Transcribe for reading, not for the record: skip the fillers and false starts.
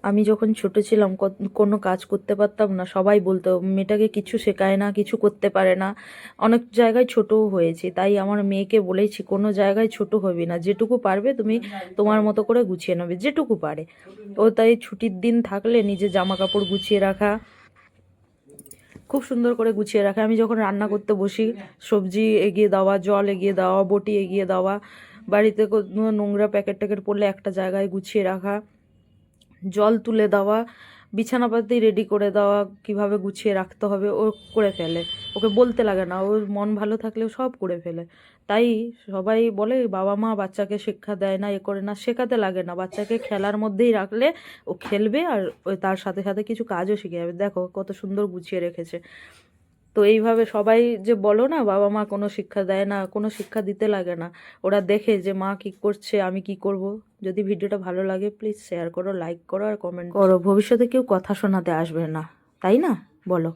আমি যখন ছোট ছিলাম কোনো কাজ করতে পারতাম না, সবাই বলতো মেয়েটাকে কিছু শেখায় না, কিছু করতে পারে না। অনেক জায়গায় ছোটও হয়েছি, তাই আমার মেয়েকে বলেছি কোনো জায়গায় ছোট হবি না, যেটুকু পারবে তুমি তোমার মতো করে গুছিয়ে নেবে, যেটুকু পারে। ও তাই ছুটির দিন থাকলে নিজে জামা কাপড় গুছিয়ে রাখা, খুব সুন্দর করে গুছিয়ে রাখে। আমি যখন রান্না করতে বসি, সবজি এগিয়ে দেওয়া, জল এগিয়ে দেওয়া, বটি এগিয়ে দেওয়া, বাড়িতে কোনো নোংরা প্যাকেট ট্যাকেট পড়লে একটা জায়গায় গুছিয়ে রাখা, জল তুলে দেওয়া, বিছানাপাতি রেডি করে দেওয়া, কিভাবে গুছিয়ে রাখতে হবে ও করে ফেলে। ওকে বলতে লাগে না, ওর মন ভালো থাকলে ও সব করে ফেলে। তাই সবাই বলে বাবা মা বাচ্চাকে শিক্ষা দেয় না, এ করে না, শেখাতে লাগে না, বাচ্চাকে খেলার মধ্যেই রাখলে ও খেলবে আর ওই তার সাথে সাথে কিছু কাজও শিখে যাবে। দেখো কত সুন্দর গুছিয়ে রেখেছে। তো এইভাবে সবাই যে বলো না বাবা মা কোনো শিক্ষা দেয় না, কোনো শিক্ষা দিতে লাগে না, ওরা দেখে যে মা কি করছে, আমি কি করব। যদি ভিডিওটা ভালো লাগে প্লিজ শেয়ার করো, লাইক করো আর কমেন্ট করো। ভবিষ্যতে কেউ কথা শোনাতে আসবে না, তাই না? বলো।